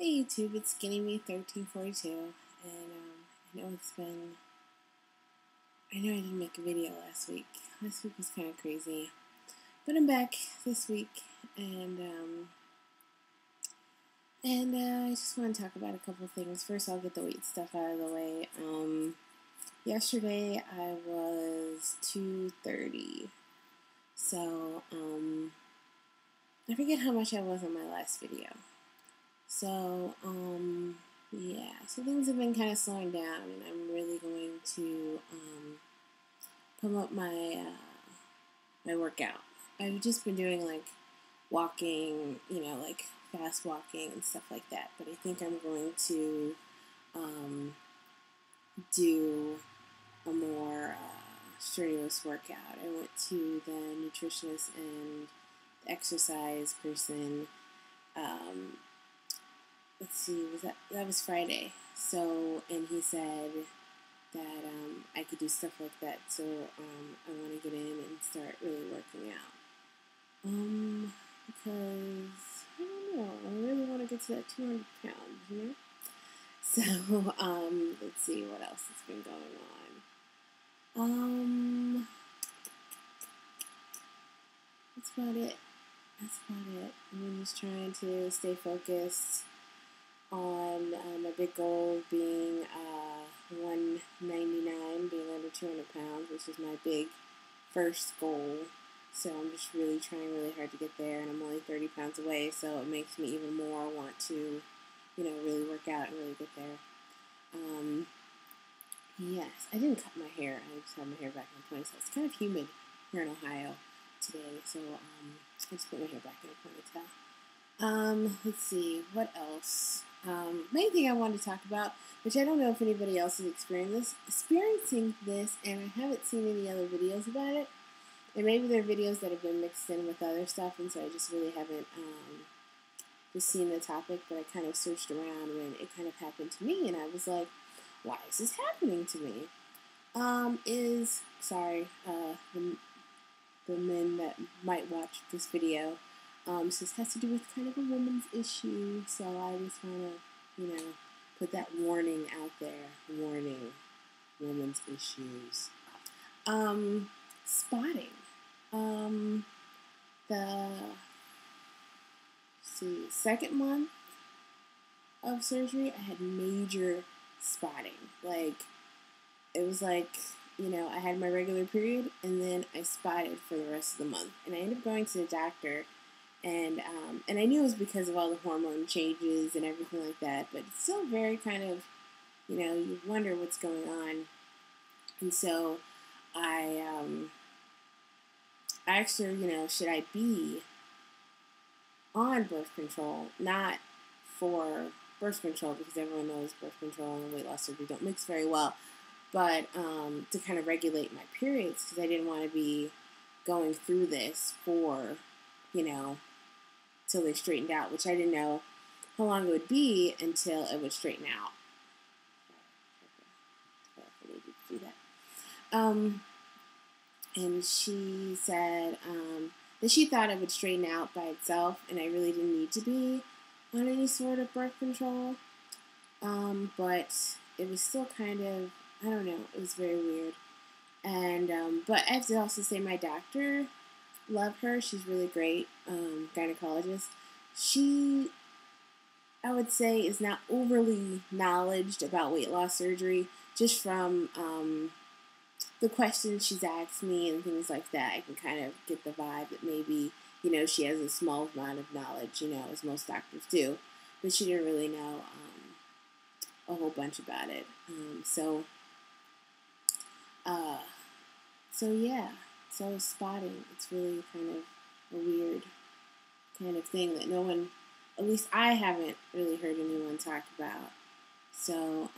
Hey YouTube, it's Skinny Me 1342, and I know I know I didn't make a video last week. Last week was kind of crazy, but I'm back this week, and I just want to talk about a couple things. First, I'll get the weight stuff out of the way. Yesterday I was 230, so I forget how much I was on my last video. So, yeah, so things have been kind of slowing down, and I'm really going to pump up my workout. I've just been doing like walking, like fast walking and stuff like that. But I think I'm going to do a more strenuous workout. I went to the nutritionist and the exercise person. Let's see, that was Friday. So, and he said that I could do stuff like that. So I want to get in and start really working out. Because I don't know, I really want to get to that 200 pounds, So let's see what else has been going on. That's about it. I'm just trying to stay focused on my big goal being 199, being under 200 pounds, which is my big first goal. So I'm just really trying really hard to get there, and I'm only 30 pounds away, so it makes me even more want to, really work out and really get there. Yes, I didn't cut my hair. I just had my hair back in a ponytail. It's kind of humid here in Ohio today, so I just put my hair back in a ponytail. Let's see, what else? Main thing I wanted to talk about, which I don't know if anybody else is experiencing this, and I haven't seen any other videos about it. And maybe there are videos that have been mixed in with other stuff, and so I just really haven't just seen the topic, but I kind of searched around when it kind of happened to me, and I was like, why is this happening to me? The men that might watch this video, so this has to do with kind of a woman's issue, so I just want to, put that warning out there. Warning, women's issues. Spotting. The second month of surgery, I had major spotting. Like, it was like, I had my regular period, and then I spotted for the rest of the month. And I ended up going to the doctor, and I knew it was because of all the hormone changes and everything like that, but it's still very kind of, you wonder what's going on. And so I asked her, should I be on birth control? Not for birth control, because everyone knows birth control and weight loss surgery don't mix very well, but to kind of regulate my periods, because I didn't want to be going through this for, till they straightened out, which I didn't know how long it would be until it would straighten out. I needed to do that. And she said that she thought it would straighten out by itself, and I really didn't need to be on any sort of birth control. But it was still kind of, I don't know, it was very weird. And but I have to also say my doctor, love her, she's really great, gynecologist. She, I would say, is not overly knowledgeable about weight loss surgery, just from the questions she's asked me and things like that. I can kind of get the vibe that maybe, she has a small amount of knowledge, as most doctors do, but she didn't really know a whole bunch about it. So spotting, it's really kind of a weird kind of thing that no one, at least I haven't really heard anyone talk about. So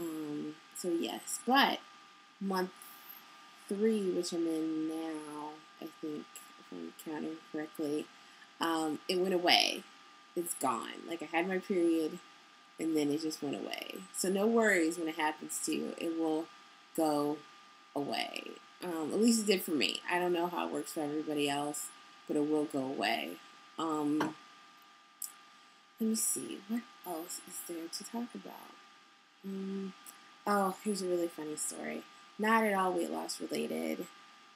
yes, but month 3, which I'm in now, I think, if I'm counting correctly, it went away. It's gone. Like, I had my period, and then it just went away. So no worries when it happens to you. It will go away. At least it did for me. I don't know how it works for everybody else, but it will go away. Let me see. What else else is there to talk about? Oh, here's a really funny story. Not at all weight loss related,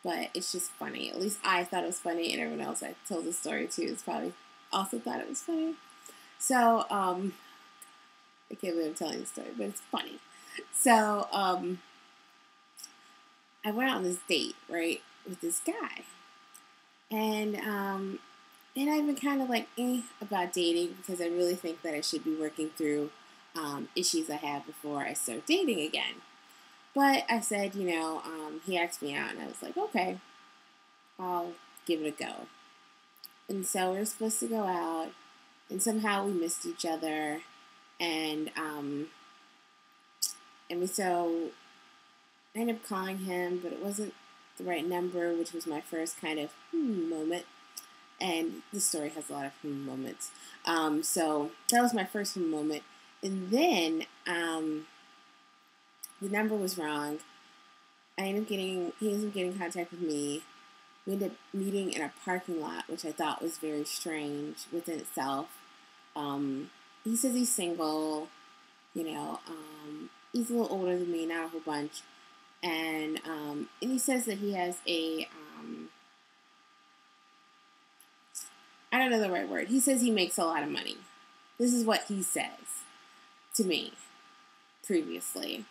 but it's just funny. At least I thought it was funny, and everyone else I told the story to is probably also thought it was funny. So, I can't believe I'm telling the story, but it's funny. So, I went on this date, right, with this guy. And I've been kind of like about dating because I really think that I should be working through issues I have before I start dating again. But I said, he asked me out, and I was like, okay, I'll give it a go. And so we were supposed to go out, and somehow we missed each other, and so I ended up calling him, but it wasn't the right number, which was my first kind of moment. And the story has a lot of moments. So that was my first moment. And then the number was wrong. He ended up getting in contact with me. We ended up meeting in a parking lot, which I thought was very strange within itself. He says he's single. He's a little older than me, not a whole bunch. And he says that he has a I don't know the right word. He says he makes a lot of money. This is what he says to me previously.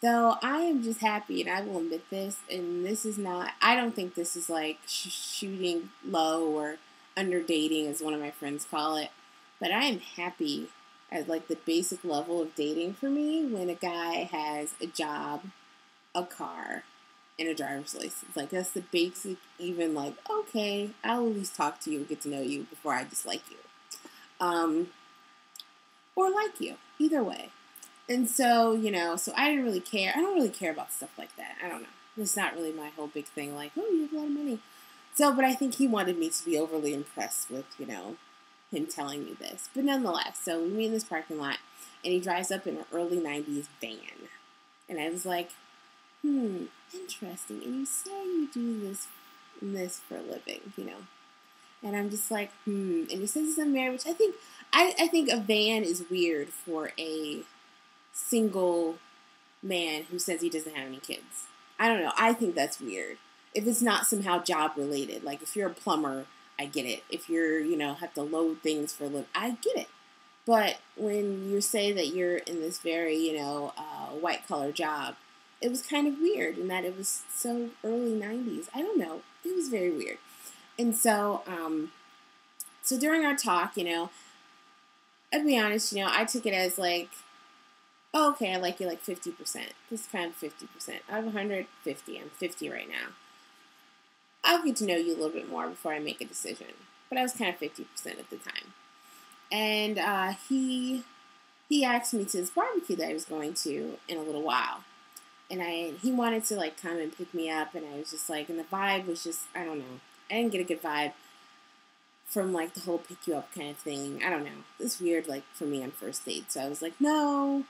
Though I am just happy, and I will admit this, and this is not, I don't think this is like shooting low or under dating, as one of my friends call it, but I am happy at like the basic level of dating for me when a guy has a job, a car, and a driver's license. Like, that's the basic, even like, okay, I'll at least talk to you and get to know you before I dislike you. Or like you, either way. And so, so I didn't really care. I don't really care about stuff like that. I don't know. It's not really my whole big thing, like, oh, you have a lot of money. So, but I think he wanted me to be overly impressed with, him telling me this. But nonetheless, so we meet in this parking lot, and he drives up in an early 90s van. And I was like, interesting. And you say you do this for a living, And I'm just like, And he says he's unmarried, which I think a van is weird for a single man who says he doesn't have any kids. I don't know. I think that's weird. If it's not somehow job related, like if you're a plumber, I get it. If you're, have to load things for a living, I get it. But when you say that you're in this very, white collar job, it was kind of weird in that it was so early 90s. I don't know. It was very weird. And so, so during our talk, I'll be honest, I took it as like, oh, okay, I like you like 50%. This is kind of 50%. Out of 150, I'm 50 right now. I'll get to know you a little bit more before I make a decision. But I was kind of 50% at the time. And he asked me to this barbecue that I was going to in a little while. And he wanted to like come and pick me up, and I was just like, and the vibe was just, I don't know. I didn't get a good vibe from like the whole pick you up kind of thing. I don't know. It's weird like for me on first dates. So I was like, no,